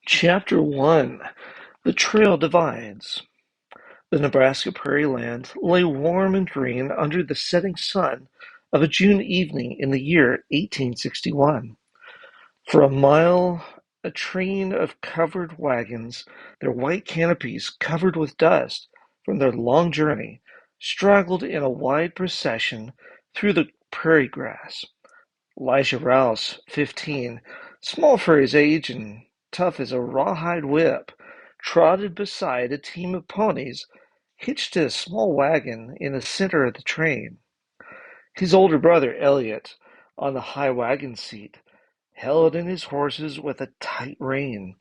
Chapter 1. The Trail Divides. The Nebraska prairie land lay warm and green under the setting sun of a June evening in the year 1861. For a mile, a train of covered wagons, their white canopies covered with dust from their long journey, straggled in a wide procession through the prairie grass. Elijah Rouse, 15, small for his age and tough as a rawhide whip, trotted beside a team of ponies hitched to a small wagon in the center of the train. His older brother, Elliot, on the high wagon seat, held in his horses with a tight rein.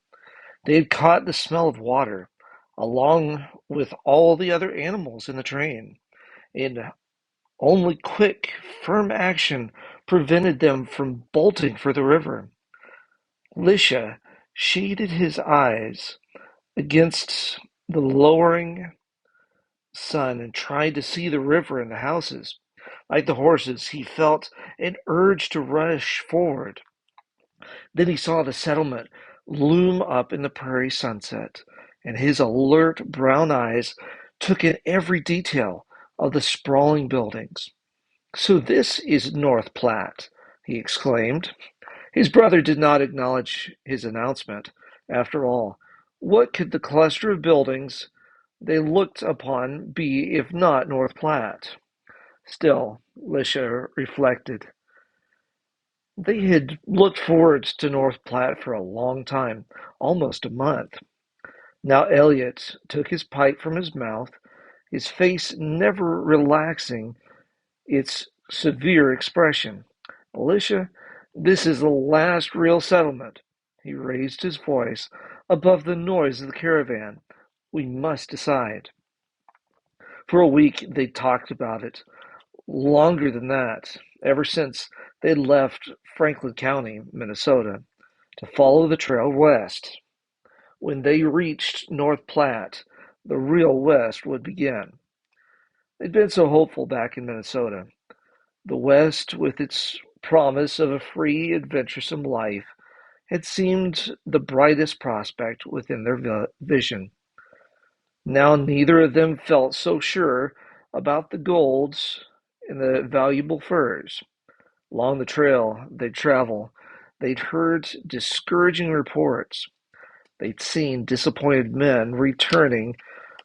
They had caught the smell of water, along with all the other animals in the train, and only quick, firm action prevented them from bolting for the river. Lisha shaded his eyes against the lowering sun and tried to see the river and the houses. Like the horses, he felt an urge to rush forward. Then he saw the settlement loom up in the prairie sunset, and his alert brown eyes took in every detail of the sprawling buildings. "So this is North Platte," he exclaimed. His brother did not acknowledge his announcement. After all, what could the cluster of buildings they looked upon be if not North Platte? Still, Lisha reflected, they had looked forward to North Platte for a long time, almost a month. Now Elliot took his pipe from his mouth, his face never relaxing its severe expression. "Alicia, this is the last real settlement." He raised his voice above the noise of the caravan. "We must decide." For a week they talked about it, longer than that, ever since they left Franklin County, Minnesota, to follow the trail west. When they reached North Platte, the real West would begin. They'd been so hopeful back in Minnesota. The West, with its promise of a free, adventuresome life, had seemed the brightest prospect within their vision. Now neither of them felt so sure about the golds and the valuable furs. Along the trail they'd travel, they'd heard discouraging reports. They'd seen disappointed men returning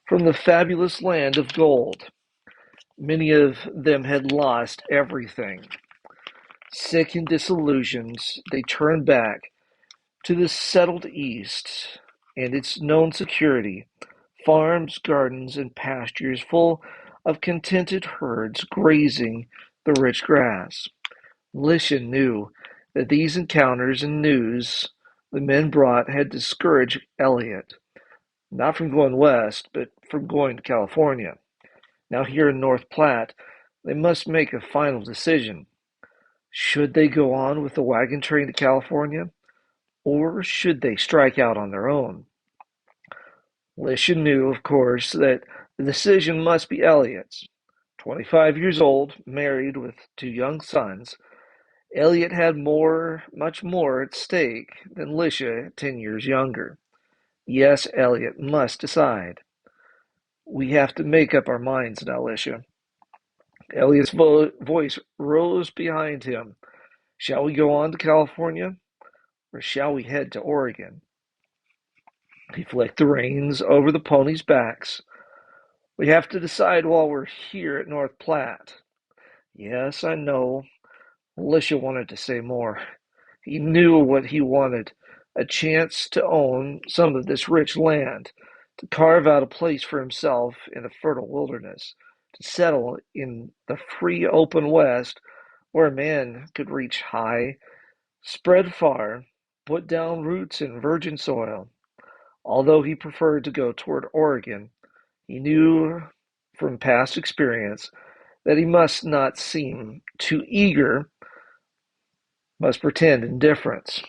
from the fabulous land of gold. Many of them had lost everything. Sick and disillusioned, they turned back to the settled East and its known security, farms, gardens, and pastures full of contented herds grazing the rich grass. Lisha knew that these encounters and news the men brought had discouraged Elliot, not from going west, but from going to California. Now here in North Platte, they must make a final decision. Should they go on with the wagon train to California, or should they strike out on their own? Lisha knew, of course, that the decision must be Elliot's. 25 years old, married with two young sons, Elliot had much more at stake than Lisha, 10 years younger. Yes, Elliot must decide. "We have to make up our minds now, Lisha." Elliot's voice rose behind him. "Shall we go on to California, or shall we head to Oregon?" He flicked the reins over the ponies' backs. "We have to decide while we're here at North Platte." "Yes, I know." Alicia wanted to say more. He knew what he wanted, a chance to own some of this rich land, to carve out a place for himself in the fertile wilderness, to settle in the free open West where a man could reach high, spread far, put down roots in virgin soil. Although he preferred to go toward Oregon, he knew from past experience that he must not seem too eager, must pretend indifference.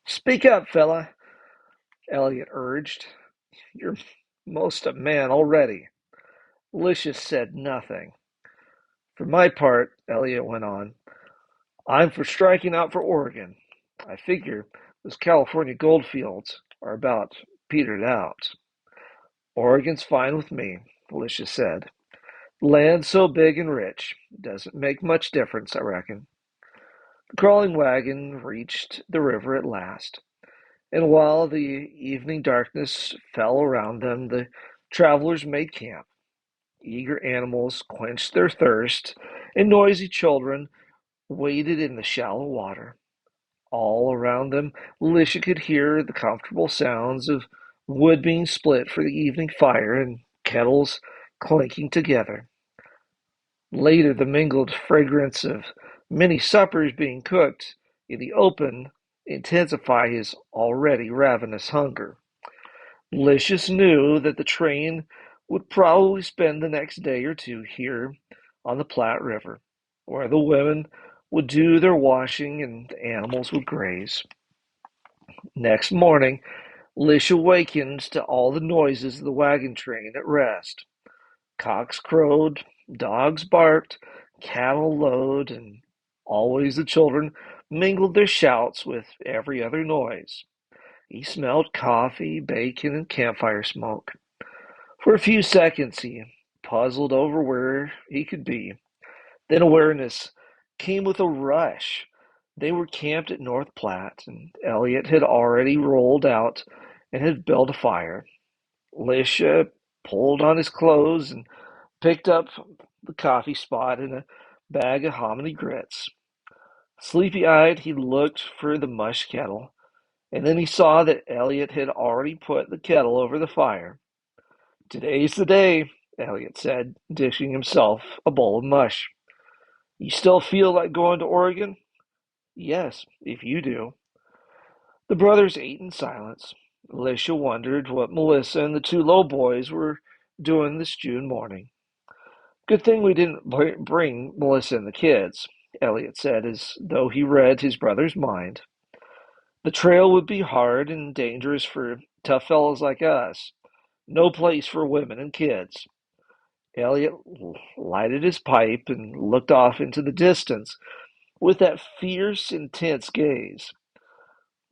"Speak up, fella," Elliot urged. "You're most a man already." Lucius said nothing. "For my part," Elliot went on, "I'm for striking out for Oregon. I figure those California gold fields are about petered out. Oregon's fine with me, Felicia said. Land so big and rich doesn't make much difference, I reckon. The crawling wagon reached the river at last, and while the evening darkness fell around them, the travelers made camp. Eager animals quenched their thirst, and noisy children waded in the shallow water. All around them, Lisha could hear the comfortable sounds of wood being split for the evening fire and kettles clinking together. Later, the mingled fragrance of many suppers being cooked in the open intensified his already ravenous hunger. Lucius knew that the train would probably spend the next day or two here on the Platte River, where the women would do their washing and the animals would graze. Next morning, Lish awakened to all the noises of the wagon train at rest. Cocks crowed, dogs barked, cattle lowed, and always the children mingled their shouts with every other noise. He smelled coffee, bacon, and campfire smoke. For a few seconds he puzzled over where he could be. Then awareness came with a rush. They were camped at North Platte, and Elliot had already rolled out and had built a fire. Lisha pulled on his clothes and picked up the coffee spot and a bag of hominy grits. Sleepy-eyed, he looked for the mush kettle, and then he saw that Elliot had already put the kettle over the fire. "Today's the day," Elliot said, dishing himself a bowl of mush. "You still feel like going to Oregon?" "Yes, if you do." The brothers ate in silence. Alicia wondered what Melissa and the two low boys were doing this June morning. "Good thing we didn't bring Melissa and the kids," Elliot said, as though he read his brother's mind. "The trail would be hard and dangerous for tough fellows like us. No place for women and kids." Elliot lighted his pipe and looked off into the distance with that fierce, intense gaze.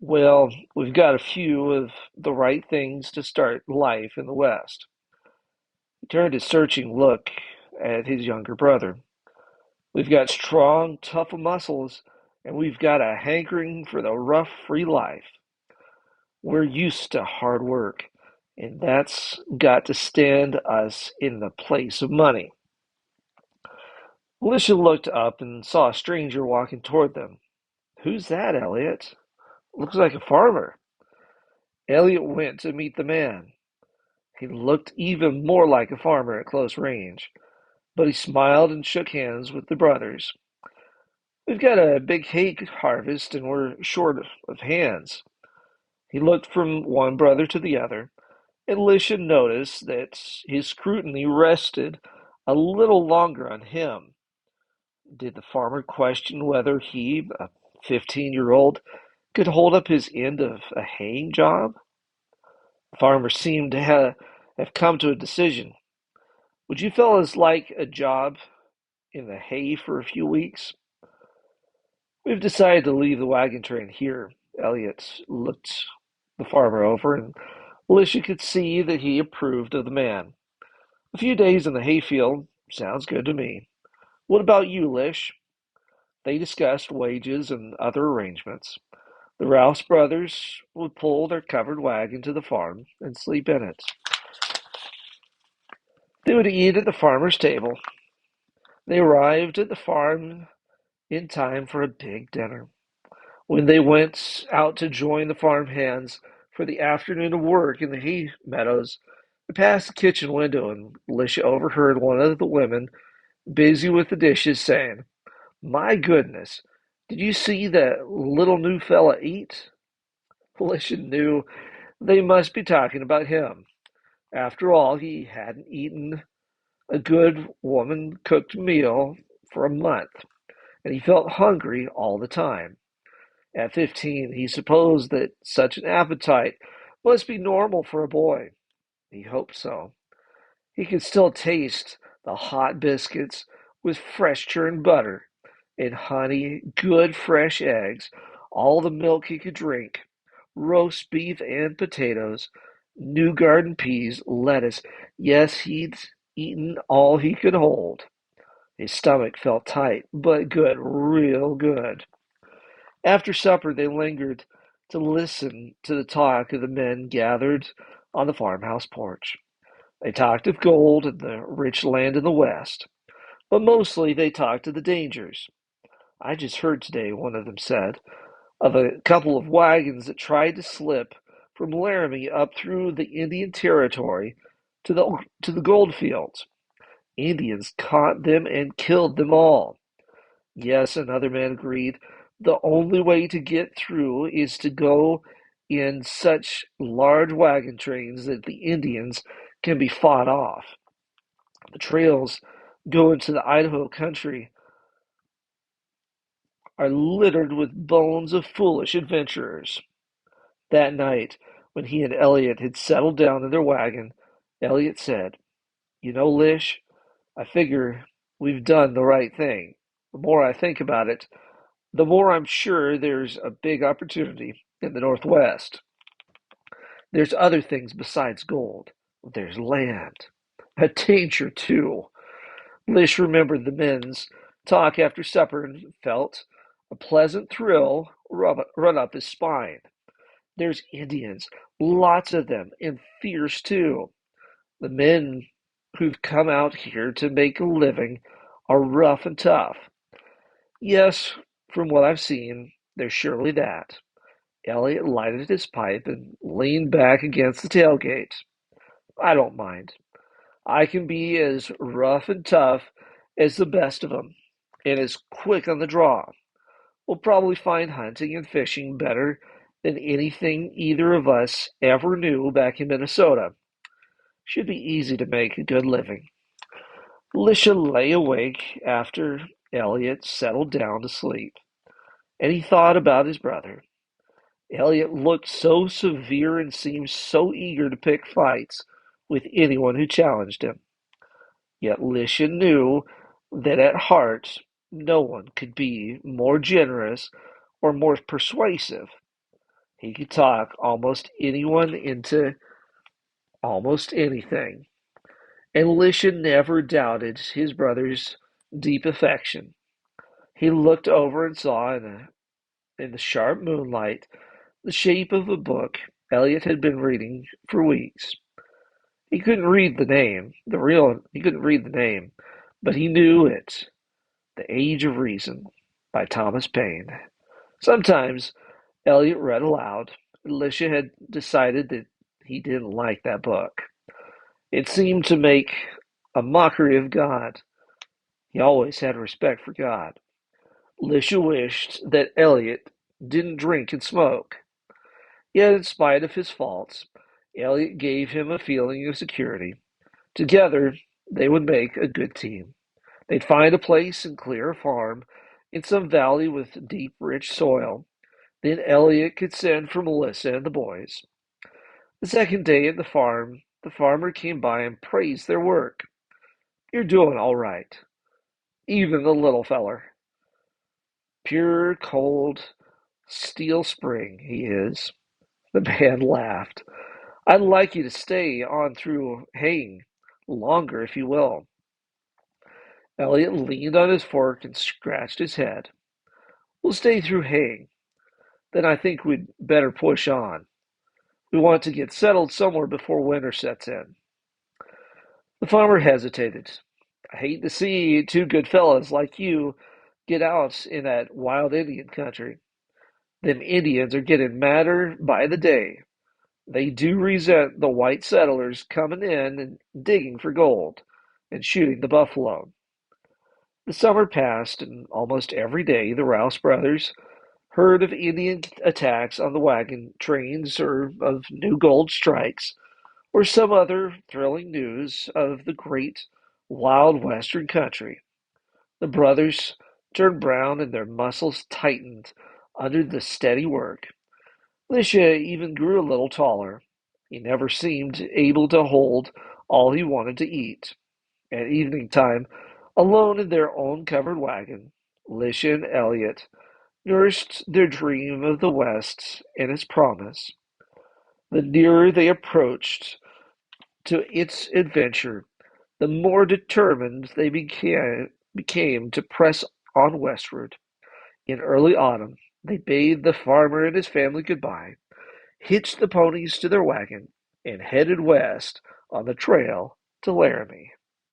"Well, we've got a few of the right things to start life in the West." He turned a searching look at his younger brother. "We've got strong, tough muscles, and we've got a hankering for the rough, free life. We're used to hard work, and that's got to stand us in the place of money." Alicia looked up and saw a stranger walking toward them. "Who's that, Elliot? Looks like a farmer." Elliot went to meet the man. He looked even more like a farmer at close range, but he smiled and shook hands with the brothers. "We've got a big hay harvest and we're short of hands." He looked from one brother to the other, and Alicia noticed that his scrutiny rested a little longer on him. Did the farmer question whether he, a 15-year-old, could hold up his end of a haying job? The farmer seemed to have come to a decision. "Would you fellas like a job in the hay for a few weeks?" "We've decided to leave the wagon train here." Elliot looked the farmer over, and Alicia could see that he approved of the man. "A few days in the hayfield sounds good to me. What about you, Lish?" They discussed wages and other arrangements. The Rouse brothers would pull their covered wagon to the farm and sleep in it. They would eat at the farmer's table. They arrived at the farm in time for a big dinner. When they went out to join the farm hands for the afternoon of work in the hay meadows, they passed the kitchen window, and Alicia overheard one of the women, busy with the dishes, saying, "My goodness, did you see that little new fella eat?" Alicia knew they must be talking about him. After all, he hadn't eaten a good woman-cooked meal for a month, and he felt hungry all the time. At 15, he supposed that such an appetite must be normal for a boy. He hoped so. He could still taste the hot biscuits with fresh churned butter and honey, good fresh eggs, all the milk he could drink, roast beef and potatoes, new garden peas, lettuce. Yes, he'd eaten all he could hold. His stomach felt tight, but good, real good. After supper, they lingered to listen to the talk of the men gathered on the farmhouse porch. They talked of gold and the rich land in the West, but mostly they talked of the dangers. I just heard today, one of them said, of a couple of wagons that tried to slip from Laramie up through the Indian Territory to the gold fields. Indians caught them and killed them all. Yes, another man agreed. The only way to get through is to go in such large wagon trains that the Indians can be fought off. The trails going to the Idaho country are littered with bones of foolish adventurers. That night, when he and Elliot had settled down in their wagon, Elliot said, "You know, Lish, I figure we've done the right thing. The more I think about it, the more I'm sure there's a big opportunity in the Northwest. There's other things besides gold. There's land. A danger, too." Lish remembered the men's talk after supper and felt a pleasant thrill run up his spine. There's Indians, lots of them, and fierce, too. The men who've come out here to make a living are rough and tough. Yes, from what I've seen, there's surely that. Elliot lighted his pipe and leaned back against the tailgate. I don't mind. I can be as rough and tough as the best of them, and as quick on the draw. We'll probably find hunting and fishing better than anything either of us ever knew back in Minnesota. Should be easy to make a good living. Lisha lay awake after Elliot settled down to sleep, and he thought about his brother. Elliot looked so severe and seemed so eager to pick fights with anyone who challenged him. Yet Lisha knew that at heart no one could be more generous or more persuasive. He could talk almost anyone into almost anything, and Lisha never doubted his brother's deep affection. He looked over and saw in the sharp moonlight the shape of a book Elliot had been reading for weeks. He couldn't read the name, he couldn't read the name, but he knew it. The Age of Reason by Thomas Paine. Sometimes Elliot read aloud. Alicia had decided that he didn't like that book. It seemed to make a mockery of God. He always had respect for God. Alicia wished that Elliot didn't drink and smoke. Yet, in spite of his faults, Elliot gave him a feeling of security. Together, they would make a good team. They'd find a place and clear a farm in some valley with deep, rich soil. Then Elliot could send for Melissa and the boys. The second day at the farm, the farmer came by and praised their work. "You're doing all right. Even the little feller. Pure, cold, steel spring, he is." The man laughed. "I'd like you to stay on through haying longer if you will." Elliot leaned on his fork and scratched his head. "We'll stay through haying. Then I think we'd better push on. We want to get settled somewhere before winter sets in." The farmer hesitated. "I hate to see two good fellows like you get out in that wild Indian country. Them Indians are getting madder by the day. They do resent the white settlers coming in and digging for gold and shooting the buffalo." The summer passed, and almost every day the Rouse brothers heard of Indian attacks on the wagon trains or of new gold strikes or some other thrilling news of the great wild western country. The brothers turned brown and their muscles tightened under the steady work. Lisha even grew a little taller. He never seemed able to hold all he wanted to eat. At evening time, alone in their own covered wagon, Lisha and Elliot nursed their dream of the West and its promise. The nearer they approached to its adventure, the more determined they became to press on westward. In early autumn, they bade the farmer and his family goodbye, hitched the ponies to their wagon, and headed west on the trail to Laramie.